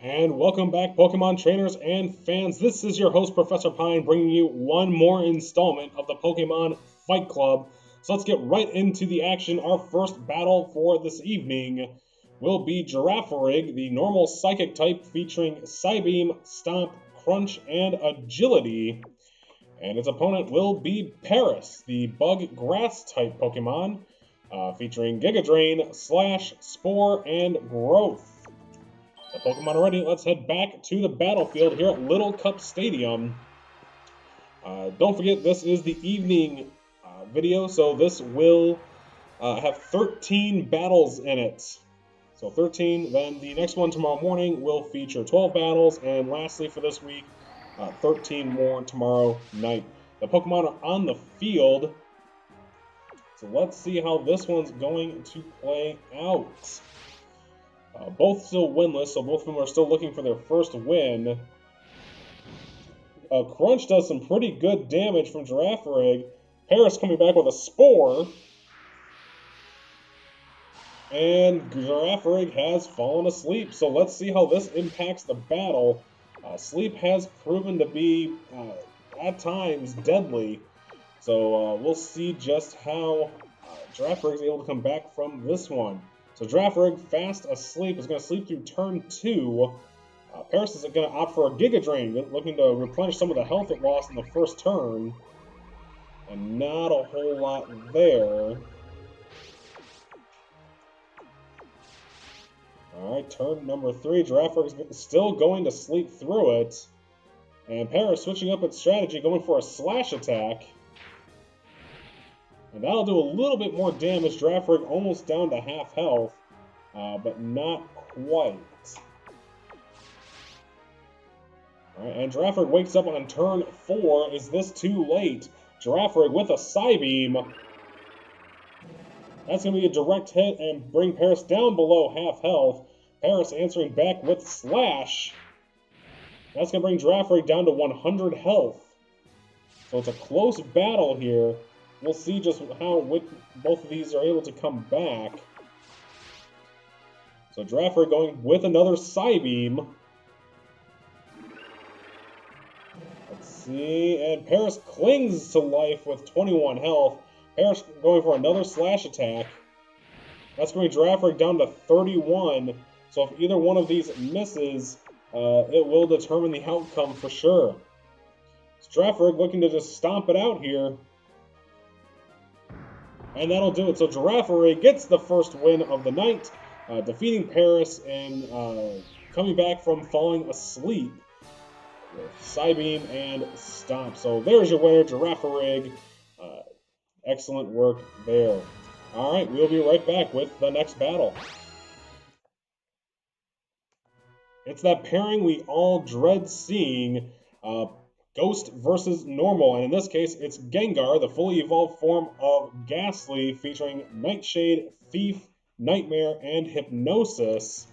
And welcome back, Pokemon trainers and fans. This is your host, Professor Pine, bringing you one more installment of the Pokemon Fight Club. So let's get right into the action. Our first battle for this evening will be Girafarig, the normal Psychic type, featuring Psybeam, Stomp, Crunch, and Agility. And its opponent will be Paris, the Bug Grass type Pokemon, featuring Giga Drain, Slash, Spore, and Growth. The Pokemon are ready. Let's head back to the battlefield here at Little Cup Stadium. Don't forget, this is the evening video, so this will have 13 battles in it. So 13, then the next one tomorrow morning will feature 12 battles, and lastly for this week, 13 more tomorrow night. The Pokemon are on the field, so let's see how this one's going to play out. Both still winless, so both of them are still looking for their first win. Crunch does some pretty good damage from Girafarig. Paris coming back with a Spore. And Girafarig has fallen asleep, so let's see how this impacts the battle. Sleep has proven to be, at times, deadly. So we'll see just how Girafarig is able to come back from this one. So Girafarig, fast asleep, is going to sleep through turn 2. Paris is going to opt for a Giga Drain, looking to replenish some of the health it lost in the first turn. And not a whole lot there. Alright, turn number 3. Girafarig is still going to sleep through it. And Paris switching up its strategy, going for a Slash attack. And that'll do a little bit more damage. Girafarig almost down to half health, but not quite. Alright, and Girafarig wakes up on turn 4. Is this too late? Girafarig with a Psybeam. That's going to be a direct hit and bring Paris down below half health. Paris answering back with Slash. That's going to bring Girafarig down to 100 health. So it's a close battle here. We'll see just how both of these are able to come back. So Girafarig going with another Psybeam. Let's see, and Paris clings to life with 21 health. Paris going for another Slash attack. That's going to bring Girafarig down to 31. So if either one of these misses, it will determine the outcome for sure. So Girafarig looking to just stomp it out here. And that'll do it. So Girafarig gets the first win of the night, defeating Paris and coming back from falling asleep with Psybeam and Stomp. So there's your winner, Girafarig. Excellent work there. Alright, we'll be right back with the next battle. It's that pairing we all dread seeing. Ghost versus Normal, and in this case, it's Gengar, the fully evolved form of Ghastly, featuring Nightshade, Thief, Nightmare, and Hypnosis.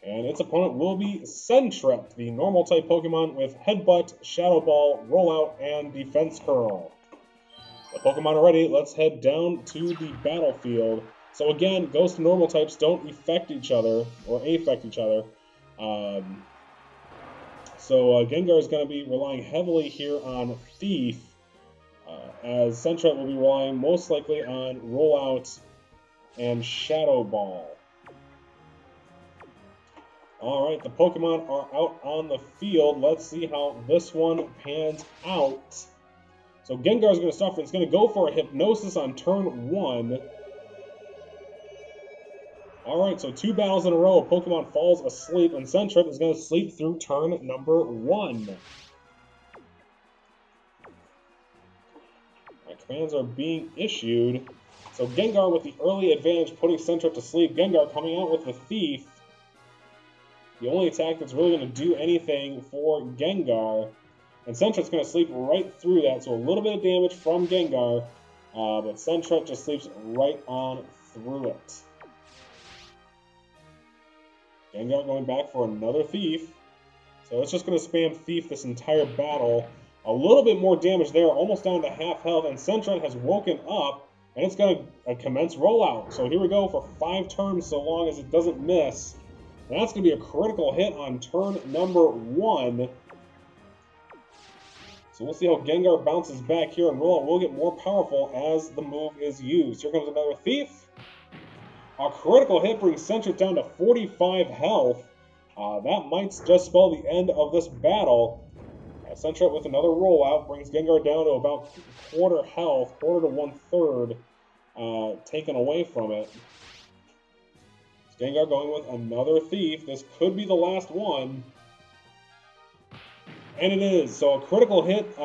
And its opponent will be Sentret, the normal-type Pokemon with Headbutt, Shadow Ball, Rollout, and Defense Curl. The Pokemon are ready. Let's head down to the battlefield. So again, Ghost and Normal types don't affect each other. So Gengar is going to be relying heavily here on Thief, as Sentret will be relying most likely on Rollout and Shadow Ball. Alright, the Pokemon are out on the field. Let's see how this one pans out. So Gengar is going to start. It's going to go for a Hypnosis on turn 1. Alright, so 2 battles in a row, a Pokemon falls asleep, and Sentret is going to sleep through turn number 1. Commands are being issued. So Gengar with the early advantage, putting Sentret to sleep. Gengar coming out with the Thief. The only attack that's really going to do anything for Gengar. And Sentret's going to sleep right through that, so a little bit of damage from Gengar, but Sentret just sleeps right on through it. Gengar going back for another Thief. So it's just going to spam Thief this entire battle. A little bit more damage there, almost down to half health, and Sentret has woken up, and it's going to commence rollout. So here we go for 5 turns so long as it doesn't miss. And that's going to be a critical hit on turn number 1. So we'll see how Gengar bounces back here, and Rollout will get more powerful as the move is used. Here comes another Thief. A critical hit brings Sentret down to 45 health. That might just spell the end of this battle. Sentret with another rollout brings Gengar down to about quarter health, quarter to 1/3 taken away from it. Gengar going with another Thief. This could be the last one. And it is. So a critical hit,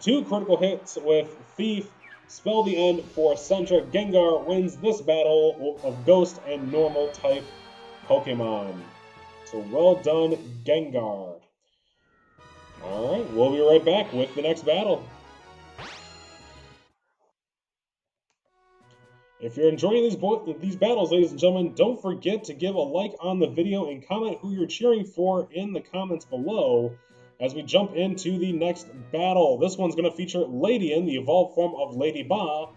2 critical hits with Thief spell the end for Sentret. Gengar wins this battle of Ghost and Normal type Pokemon. So well done, Gengar. Alright, we'll be right back with the next battle. If you're enjoying these battles, ladies and gentlemen, don't forget to give a like on the video and comment who you're cheering for in the comments below as we jump into the next battle. This one's going to feature Ledian, the evolved form of Lady Ba,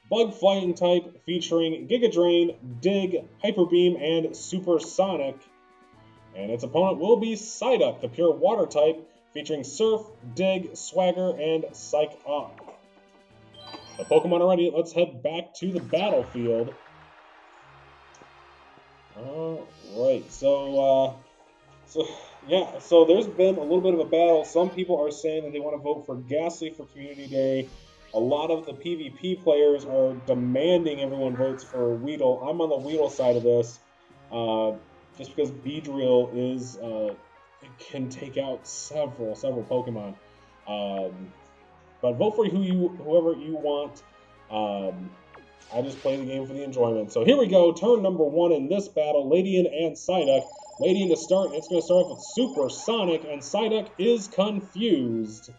Bug Flying type featuring Giga Drain, Dig, Hyper Beam, and Supersonic. And its opponent will be Psyduck, the pure water type, featuring Surf, Dig, Swagger, and Psych Up. The Pokemon are ready. Let's head back to the battlefield. Alright, so there's been a little bit of a battle. Some people are saying that they want to vote for Ghastly for Community Day. A lot of the PvP players are demanding everyone votes for Weedle. I'm on the Weedle side of this, just because Beedrill is... it can take out several Pokemon. But vote for whoever you want. I just play the game for the enjoyment. So here we go, turn number 1 in this battle, Ledian and Psyduck. Ledian to start, it's going to start off with Supersonic, and Psyduck is confused.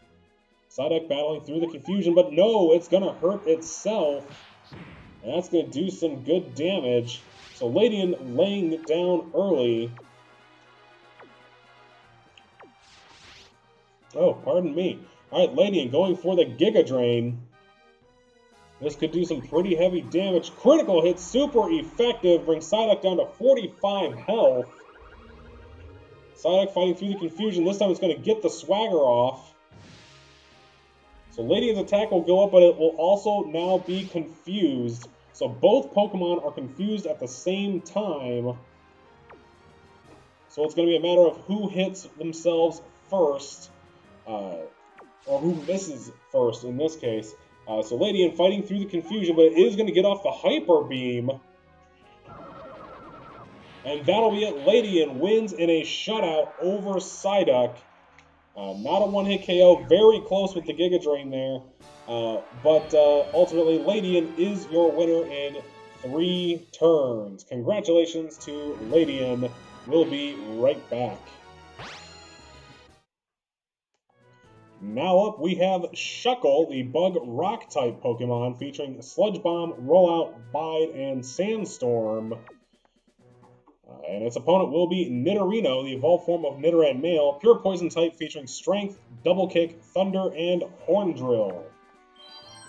Psyduck battling through the confusion, but no, it's going to hurt itself. And that's going to do some good damage. So Ledian laying it down early. Oh, pardon me. Alright, Ledian going for the Giga Drain. This could do some pretty heavy damage. Critical hit, super effective, brings Psyduck down to 45 health. Psyduck fighting through the confusion. This time it's going to get the Swagger off. So Ledian's attack will go up, but it will also now be confused. So both Pokemon are confused at the same time. So it's going to be a matter of who hits themselves first. Or who misses first in this case. So Ledian fighting through the confusion, but it is going to get off the Hyper Beam. And that'll be it. Ledian wins in a shutout over Psyduck. Not a one-hit KO, very close with the Giga Drain there. But ultimately, Ledian is your winner in 3 turns. Congratulations to Ledian. We'll be right back. Now up, we have Shuckle, the Bug Rock type Pokemon, featuring Sludge Bomb, Rollout, Bide, and Sandstorm. And its opponent will be Nidorino, the evolved form of Nidoran male, pure poison type, featuring Strength, Double Kick, Thunder, and Horn Drill.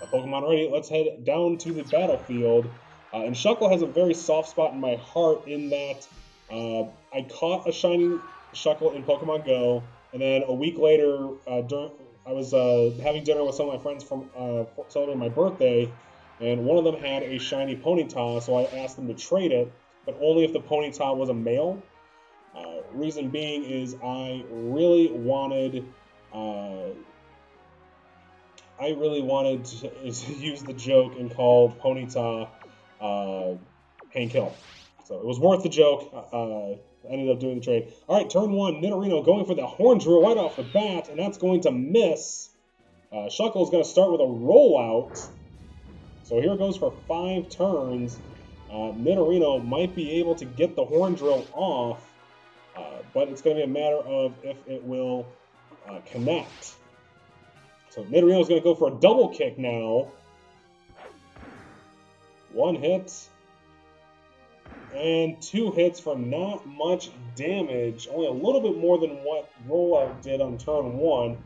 The Pokemon ready, let's head down to the battlefield. And Shuckle has a very soft spot in my heart in that I caught a shiny Shuckle in Pokemon Go, and then a week later, I was having dinner with some of my friends from celebrating my birthday, and one of them had a shiny Ponyta, so I asked them to trade it, but only if the Ponyta was a male. Reason being is I really wanted to use the joke and call Ponyta Hank-Kill. So it was worth the joke. I ended up doing the trade. Alright, turn 1, Nidorino going for the Horn Drill right off the bat, and that's going to miss. Shuckle is going to start with a rollout. So here it goes for 5 turns. Nidorino might be able to get the Horn Drill off, but it's going to be a matter of if it will connect. So Nidorino is going to go for a double kick now. 1 hit. And 2 hits for not much damage. Only a little bit more than what Rollout did on turn 1.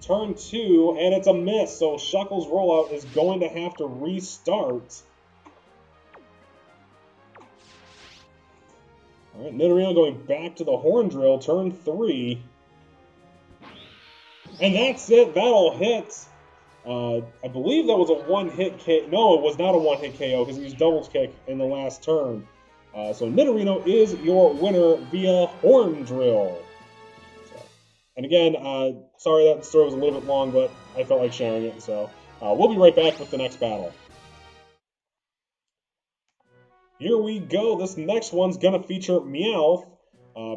Turn 2, and it's a miss. So Shuckle's Rollout is going to have to restart. Alright, Nidorino going back to the Horn Drill, turn 3. And that's it, that'll hit. I believe that was a one-hit KO. No, it was not a one-hit KO because he used Double Kick in the last turn. So Nidorino is your winner via Horn Drill. And again, sorry that story was a little bit long, but I felt like sharing it. So we'll be right back with the next battle. Here we go. This next one's going to feature Meowth.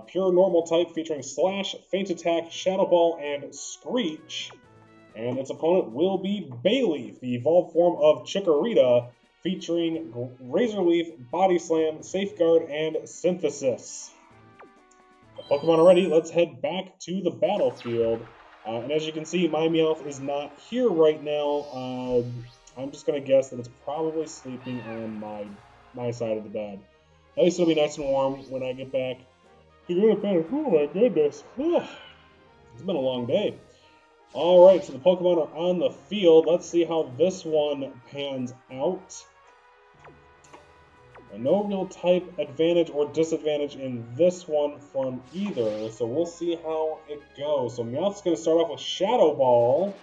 Pure normal type featuring Slash, Feint Attack, Shadow Ball, and Screech. And its opponent will be Bayleef, the evolved form of Chikorita, featuring Razor Leaf, Body Slam, Safeguard, and Synthesis. Pokemon already, let's head back to the battlefield. And as you can see, my Meowth is not here right now. I'm just going to guess that it's probably sleeping on my side of the bed. At least it'll be nice and warm when I get back. Oh my goodness. It's been a long day. Alright, so the Pokemon are on the field. Let's see how this one pans out. No real type advantage or disadvantage in this one from either, so we'll see how it goes. So Meowth's going to start off with Shadow Ball.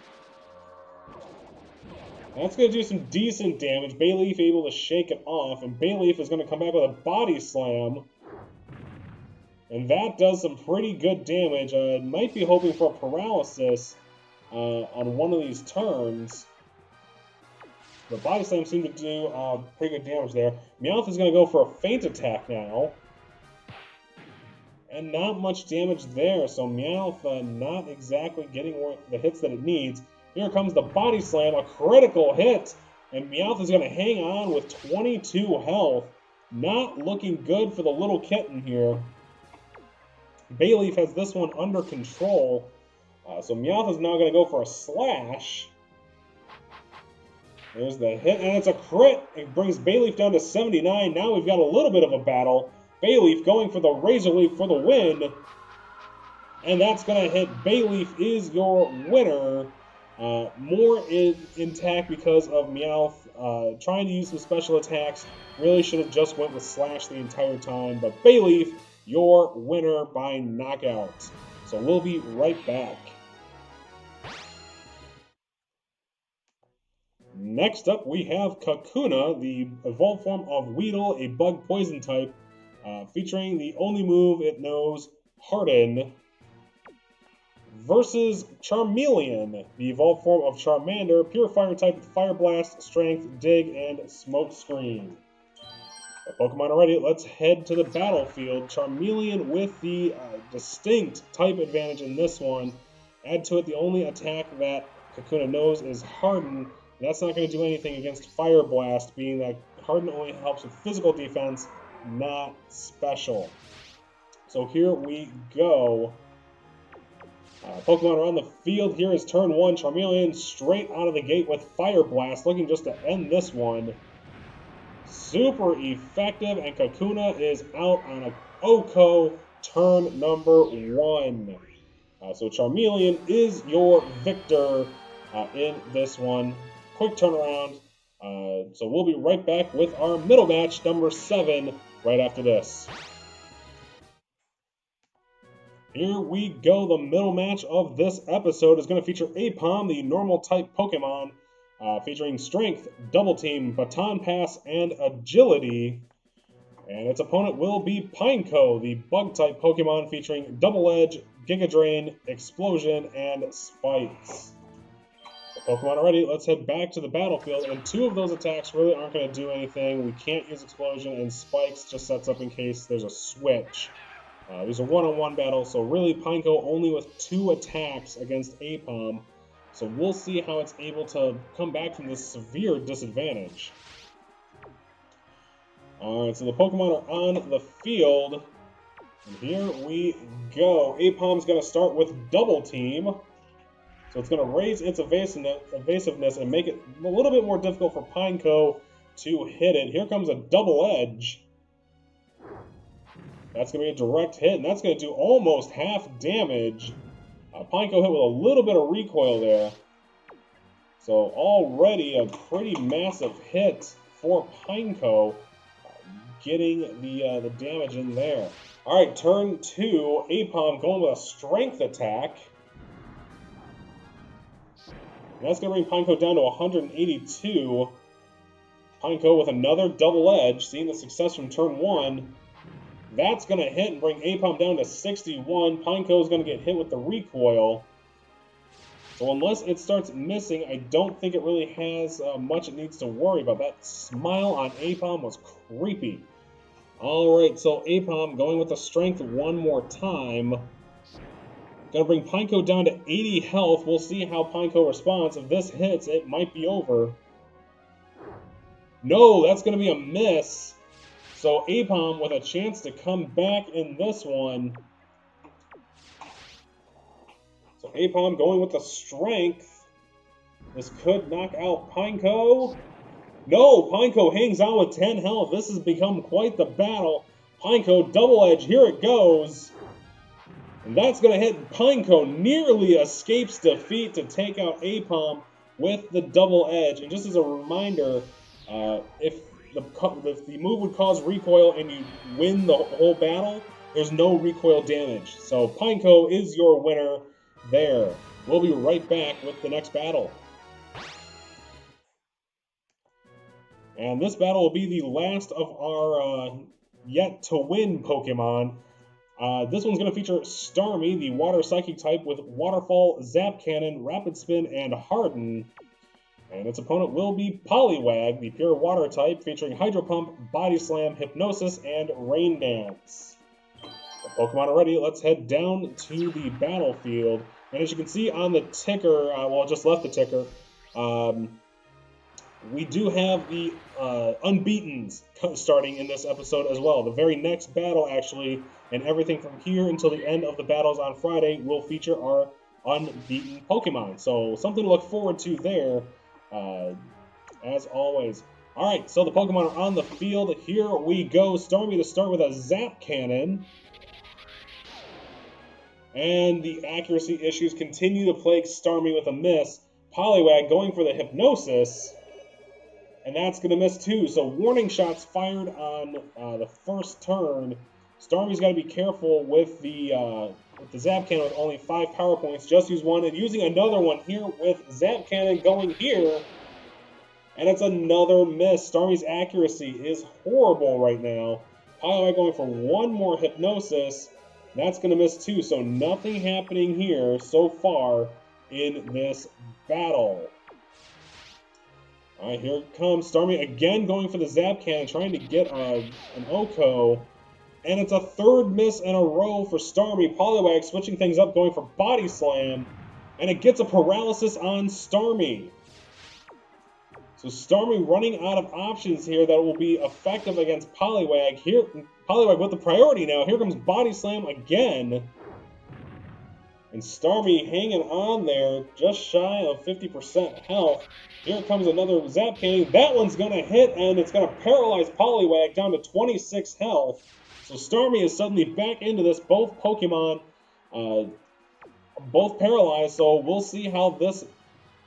That's going to do some decent damage. Bayleef able to shake it off, and Bayleef is going to come back with a Body Slam. And that does some pretty good damage. Might be hoping for a Paralysis on one of these turns. The Body Slam seemed to do pretty good damage there. Meowth is going to go for a Feint Attack now. And not much damage there, so Meowth not exactly getting the hits that it needs. Here comes the Body Slam, a critical hit. And Meowth is going to hang on with 22 health. Not looking good for the little kitten here. Bayleef has this one under control. So Meowth is now going to go for a Slash. There's the hit, and it's a crit. It brings Bayleef down to 79. Now we've got a little bit of a battle. Bayleef going for the Razor Leaf for the win. And that's going to hit. Bayleef is your winner. More intact because of Meowth trying to use some special attacks. Really should have just went with Slash the entire time. But Bayleef, your winner by knockout. So we'll be right back. Next up, we have Kakuna, the evolved form of Weedle, a bug poison type, featuring the only move it knows, Harden, versus Charmeleon, the evolved form of Charmander, pure fire type with Fire Blast, Strength, Dig, and Smoke Screen. Pokemon already, let's head to the battlefield. Charmeleon with the distinct type advantage in this one. Add to it the only attack that Kakuna knows is Harden. That's not going to do anything against Fire Blast, being that Harden only helps with physical defense, not special. So here we go. Pokemon are on the field. Here is turn 1. Charmeleon straight out of the gate with Fire Blast, looking just to end this one. Super effective, and Kakuna is out on a Oko turn number 1. So Charmeleon is your victor in this one. Quick turnaround. So we'll be right back with our middle match, number 7, right after this. Here we go. The middle match of this episode is going to feature Aipom, the normal type Pokemon, featuring Strength, Double Team, Baton Pass, and Agility. And its opponent will be Pineco, the bug type Pokemon, featuring Double Edge, Giga Drain, Explosion, and Spikes. Pokemon already, let's head back to the battlefield, and 2 of those attacks really aren't going to do anything. We can't use Explosion, and Spikes just sets up in case there's a switch. These are one-on-one battles, so really Pineco only with 2 attacks against Aipom. So we'll see how it's able to come back from this severe disadvantage. Alright, so the Pokemon are on the field, and here we go. Aipom's going to start with Double Team. So it's going to raise its evasiveness and make it a little bit more difficult for Pineco to hit it. Here comes a Double Edge. That's going to be a direct hit, and that's going to do almost half damage. Pineco hit with a little bit of recoil there. So already a pretty massive hit for Pineco. getting the damage in there. All right, turn 2. Aipom going with a strength attack. And that's going to bring Pineco down to 182. Pineco with another double edge, seeing the success from turn 1. That's going to hit and bring Aipom down to 61. Pineco is going to get hit with the recoil. So unless it starts missing, I don't think it really has much it needs to worry about. That smile on Aipom was creepy. Alright, so Aipom going with the strength one more time. Gonna bring Pineco down to 80 health. We'll see how Pineco responds. If this hits, it might be over. No, that's gonna be a miss. So Aipom with a chance to come back in this one. So Aipom going with the strength. This could knock out Pineco. No, Pineco hangs on with 10 health. This has become quite the battle. Pineco double edge, here it goes. And that's going to hit. Pineco nearly escapes defeat to take out Aipom with the double edge. And just as a reminder, if the move would cause recoil and you win the whole battle, there's no recoil damage. So Pineco is your winner there. We'll be right back with the next battle. And this battle will be the last of our yet-to-win Pokemon. This one's going to feature Starmie, the Water Psychic type, with Waterfall, Zap Cannon, Rapid Spin, and Harden. And its opponent will be Poliwag, the Pure Water type, featuring Hydro Pump, Body Slam, Hypnosis, and Rain Dance. The Pokemon are ready. Let's head down to the battlefield. And as you can see on the ticker, well, I just left the ticker, we do have the Unbeatens starting in this episode as well. The very next battle, actually, and everything from here until the end of the battles on Friday will feature our unbeaten Pokemon. So something to look forward to there, as always. All right, so the Pokemon are on the field. Here we go. Starmie to start with a Zap Cannon. And the accuracy issues continue to plague Starmie with a miss. Poliwag going for the Hypnosis. And that's going to miss too. So warning shots fired on the first turn. Starmie's got to be careful with the Zap Cannon with only 5 power points. Just use one and using another one here with Zap Cannon going here. And it's another miss. Starmie's accuracy is horrible right now. Poliwag going for one more Hypnosis. That's going to miss too. So nothing happening here so far in this battle. All right, here it comes. Starmie again going for the Zap Cannon, trying to get an Oko. And it's a third miss in a row for Starmie. Poliwag switching things up, going for Body Slam. And it gets a paralysis on Starmie. So Starmie running out of options here that will be effective against Poliwag. Here, Poliwag with the priority now. Here comes Body Slam again. And Starmie hanging on there, just shy of 50% health. Here comes another Zap Cannon. That one's going to hit, and it's going to paralyze Poliwag down to 26 health. So Starmie is suddenly back into this. Both Pokemon, both paralyzed, so we'll see how this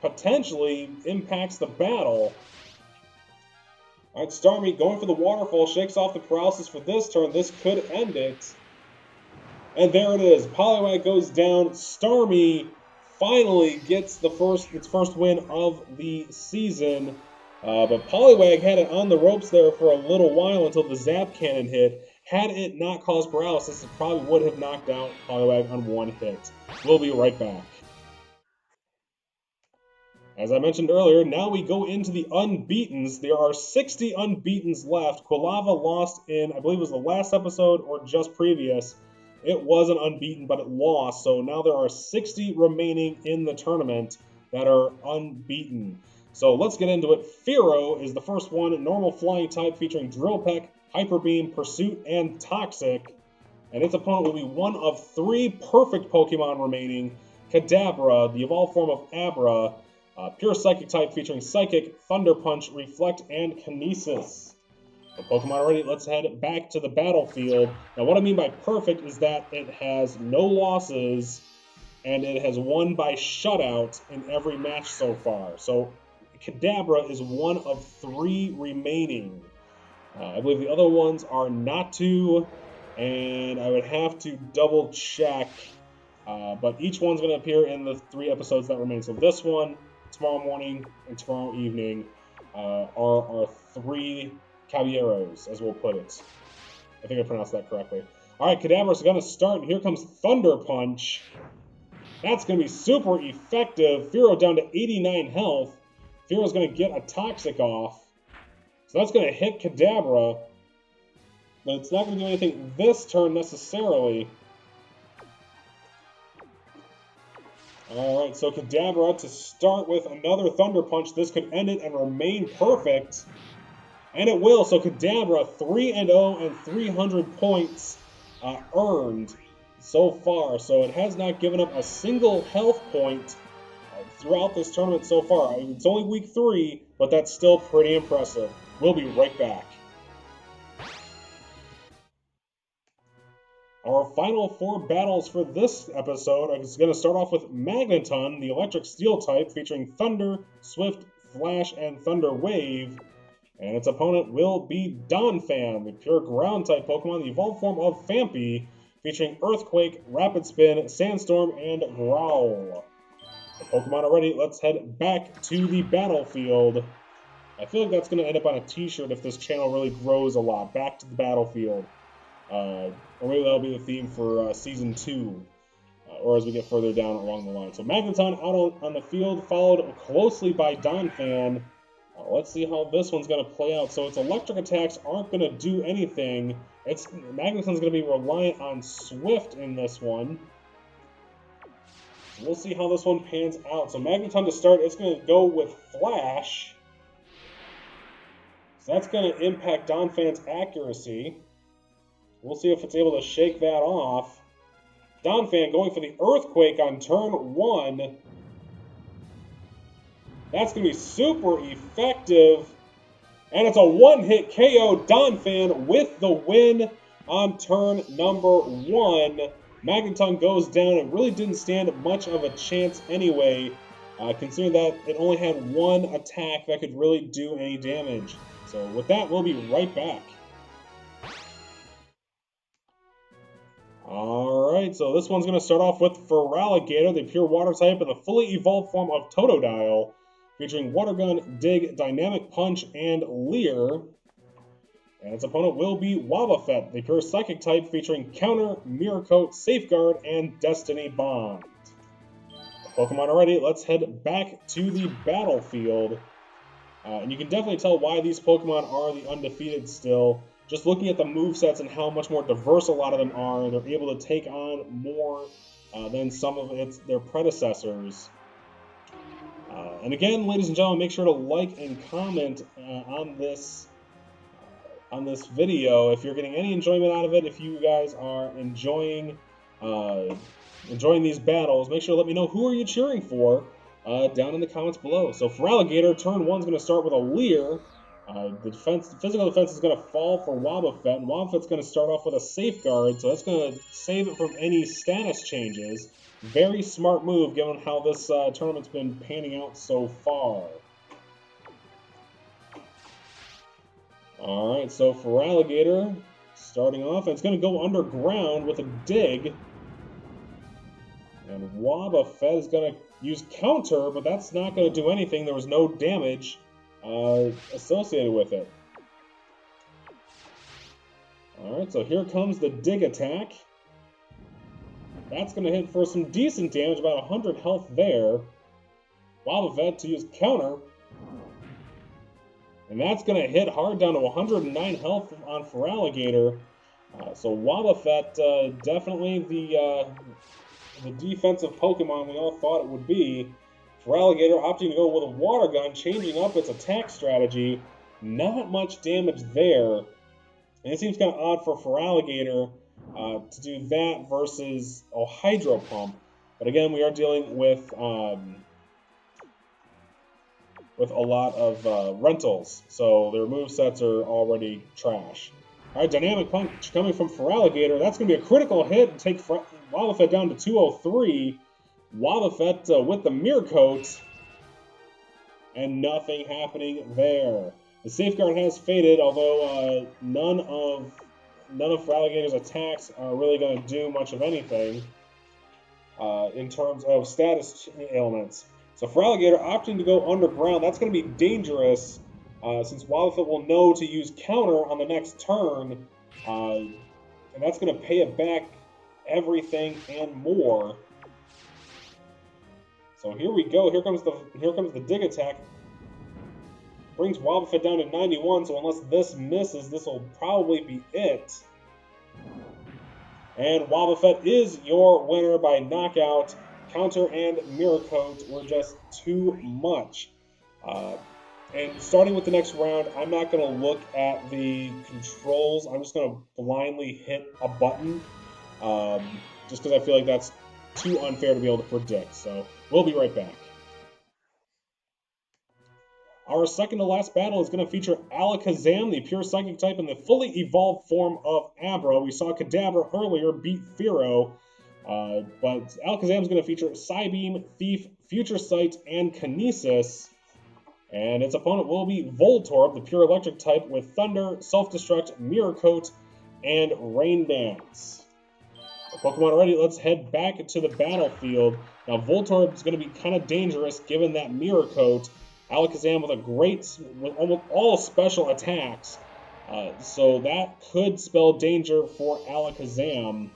potentially impacts the battle. All right, Starmie going for the Waterfall, shakes off the paralysis for this turn. This could end it. And there it is. Poliwag goes down. Starmie finally gets its first win of the season. But Poliwag had it on the ropes there for a little while until the Zap Cannon hit. Had it not caused paralysis, it probably would have knocked out Poliwag on one hit. We'll be right back. As I mentioned earlier, now we go into the Unbeatens. There are 60 Unbeatens left. Quilava lost in, I believe it was the last episode or just previous. It was an unbeaten, but it lost. So now there are 60 remaining in the tournament that are unbeaten. So let's get into it. Fearow is the first one. Normal flying type featuring Drill Peck, Hyper Beam, Pursuit, and Toxic. And its opponent will be one of 3 perfect Pokemon remaining. Kadabra, the evolved form of Abra. Pure Psychic type featuring Psychic, Thunder Punch, Reflect, and Kinesis. The Pokemon are ready. Let's head back to the battlefield. Now, what I mean by perfect is that it has no losses, and it has won by shutout in every match so far. So, Kadabra is one of 3 remaining. I believe the other ones are not to, and I would have to double check. But each one's going to appear in the 3 episodes that remain. So this one, tomorrow morning, and tomorrow evening are our 3 caballeros, as we'll put it. I think I pronounced that correctly. All right, Kadabra's going to start, and here comes Thunder Punch. That's going to be super effective. Fearow down to 89 health. Fearow's going to get a Toxic off. So that's going to hit Kadabra. But it's not going to do anything this turn necessarily. Alright, so Kadabra to start with another Thunder Punch. This could end it and remain perfect. And it will. So Kadabra 3-0 and 300 points earned so far. So it has not given up a single health point throughout this tournament so far. It's only week 3, but that's still pretty impressive. We'll be right back. Our final 4 battles for this episode is going to start off with Magneton, the electric steel type, featuring Thunder, Swift, Flash, and Thunder Wave. And its opponent will be Donphan, the pure ground type Pokemon, the evolved form of Phanpy, featuring Earthquake, Rapid Spin, Sandstorm, and Growl. The Pokemon are ready. Let's head back to the battlefield. I feel like that's going to end up on a t-shirt if this channel really grows a lot. Back to the battlefield. Or maybe that'll be the theme for Season 2, or as we get further down along the line. So Magneton out on the field, followed closely by Donphan. Let's see how this one's going to play out. So its electric attacks aren't going to do anything. Magneton's going to be reliant on Swift in this one. We'll see how this one pans out. So Magneton to start, it's going to go with Flash. So that's going to impact Donphan's accuracy. We'll see if it's able to shake that off. Donphan going for the Earthquake on turn 1. That's going to be super effective. And it's a one-hit KO. Donphan with the win on turn number 1. Magneton goes down. It really didn't stand much of a chance anyway, considering that it only had 1 attack that could really do any damage. So with that, we'll be right back. Alright, so this one's going to start off with Feraligatr, the pure water type, and the fully evolved form of Totodile, featuring Water Gun, Dig, Dynamic Punch, and Leer. And its opponent will be Wobbuffet, the pure psychic type, featuring Counter, Mirror Coat, Safeguard, and Destiny Bond. The Pokemon are ready. Let's head back to the battlefield. And you can definitely tell why these Pokemon are the undefeated still. Just looking at the movesets and how much more diverse a lot of them are, they're able to take on more than some of their predecessors. And again, ladies and gentlemen, make sure to like and comment on this video if you're getting any enjoyment out of it. If you guys are enjoying these battles, make sure to let me know who are you cheering for down in the comments below. So Feraligatr, turn 1 is going to start with a Leer. The physical defense is going to fall for Wobbuffet, and Wobbuffet's going to start off with a Safeguard, so that's going to save it from any status changes. Very smart move, given how this tournament's been panning out so far. Alright, so Feraligatr starting off, and it's going to go underground with a Dig. And Wobbuffet is going to use Counter, but that's not going to do anything. There was no damage associated with it. Alright, so here comes the Dig attack. That's going to hit for some decent damage, about 100 health there. Wobbuffet to use Counter. And that's going to hit hard down to 109 health on Feraligatr. So Wobbuffet, definitely the defensive Pokemon we all thought it would be. Feraligatr opting to go with a Water Gun, changing up its attack strategy. Not much damage there. And it seems kind of odd for Feraligatr to do that versus a Hydro Pump. But again, we are dealing with a lot of rentals, so their movesets are already trash. Alright, Dynamic Punch coming from Feraligatr. That's going to be a critical hit and take Wobbuffet down to 203. Wobbuffet with the Mirror Coat, and nothing happening there. The Safeguard has faded, although none of Feraligatr's attacks are really going to do much of anything in terms of status ailments. So Feraligatr opting to go underground, that's going to be dangerous since Wobbuffet will know to use counter on the next turn, and that's going to pay it back everything and more. So here we go. Here comes the dig attack. Brings Wobbuffet down to 91, so unless this misses, this will probably be it. And Wobbuffet is your winner by knockout. Counter and Mirror Coat were just too much. And starting with the next round, I'm not going to look at the controls. I'm just going to blindly hit a button, just because I feel like that's too unfair to be able to predict. So we'll be right back. Our second to last battle is going to feature Alakazam, the pure psychic type, in the fully evolved form of Abra. We saw Kadabra earlier beat Fearow, but Alakazam is going to feature Psybeam, Thief, Future Sight, and Kinesis. And its opponent will be Voltorb, the pure electric type, with Thunder, Self-Destruct, Mirror Coat, and Rain Dance. Pokemon ready, let's head back to the battlefield. Now Voltorb is going to be kind of dangerous given that Mirror Coat. Alakazam with almost all special attacks, so that could spell danger for Alakazam.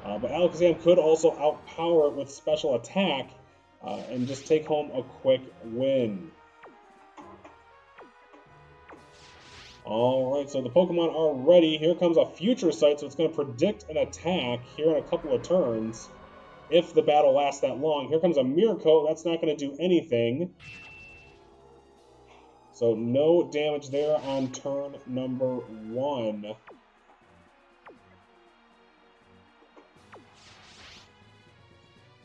But Alakazam could also outpower it with special attack and just take home a quick win. Alright, so the Pokemon are ready. Here comes a Future Sight, so it's going to predict an attack here in a couple of turns. If the battle lasts that long. Here comes a Mirror Coat. That's not going to do anything. So no damage there on turn number 1.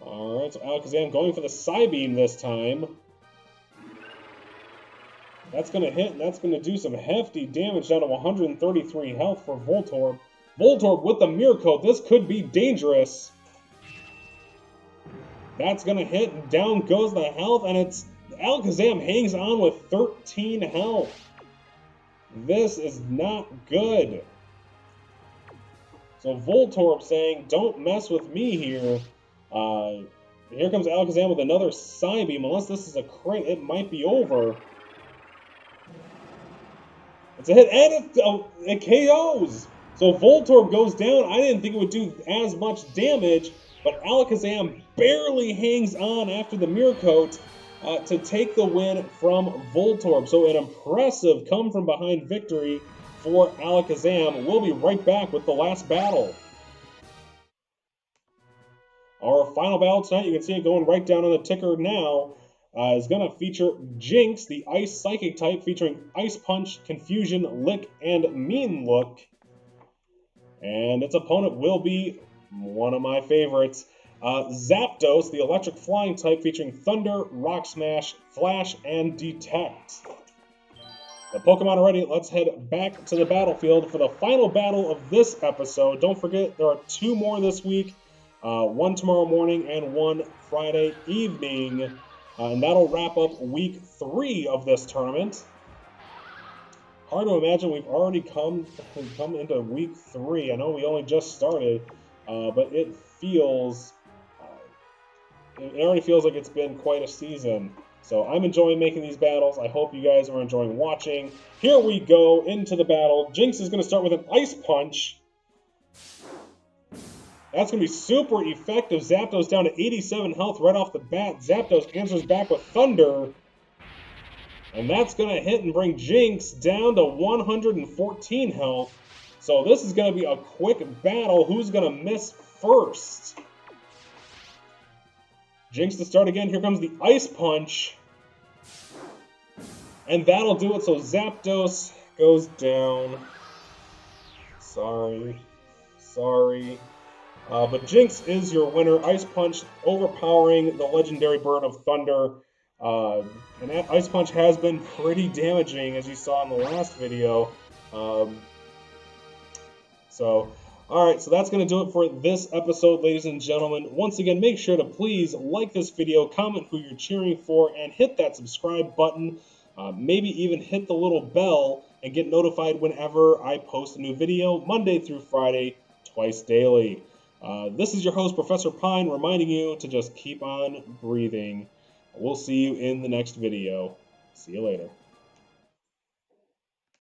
Alright, so Alakazam going for the Psybeam this time. That's going to hit, and that's going to do some hefty damage down to 133 health for Voltorb. Voltorb with the Mirror Coat. This could be dangerous. That's going to hit, and down goes the health, and it's Alakazam hangs on with 13 health. This is not good. So Voltorb saying, don't mess with me here. Here comes Alakazam with another Psybeam. Unless this is a crit, it might be over. It's a hit, and it KOs. So Voltorb goes down. I didn't think it would do as much damage, but Alakazam barely hangs on after the Mirror Coat to take the win from Voltorb. So an impressive come-from-behind victory for Alakazam. We'll be right back with the last battle. Our final battle tonight, you can see it going right down on the ticker now, is going to feature Jynx, the Ice Psychic type, featuring Ice Punch, Confusion, Lick, and Mean Look. And its opponent will be one of my favorites, Zapdos, the Electric Flying type, featuring Thunder, Rock Smash, Flash, and Detect. The Pokemon are ready. Let's head back to the battlefield for the final battle of this episode. Don't forget, there are 2 more this week, one tomorrow morning and one Friday evening. And that'll wrap up week 3 of this tournament. Hard to imagine we've already come into week 3. I know we only just started, but it already feels like it's been quite a season. So I'm enjoying making these battles. I hope you guys are enjoying watching. Here we go into the battle. Jynx is going to start with an Ice Punch. That's going to be super effective. Zapdos down to 87 health right off the bat. Zapdos answers back with Thunder. And that's going to hit and bring Jynx down to 114 health. So this is going to be a quick battle. Who's going to miss first? Jynx to start again. Here comes the Ice Punch. And that'll do it. So Zapdos goes down. Sorry. But Jynx is your winner. Ice Punch overpowering the legendary bird of Thunder. And that Ice Punch has been pretty damaging, as you saw in the last video. Alright, so that's going to do it for this episode, ladies and gentlemen. Once again, make sure to please like this video, comment who you're cheering for, and hit that subscribe button Maybe even hit the little bell and get notified whenever I post a new video, Monday through Friday, twice daily. This is your host, Professor Pine, reminding you to just keep on breathing. We'll see you in the next video. See you later.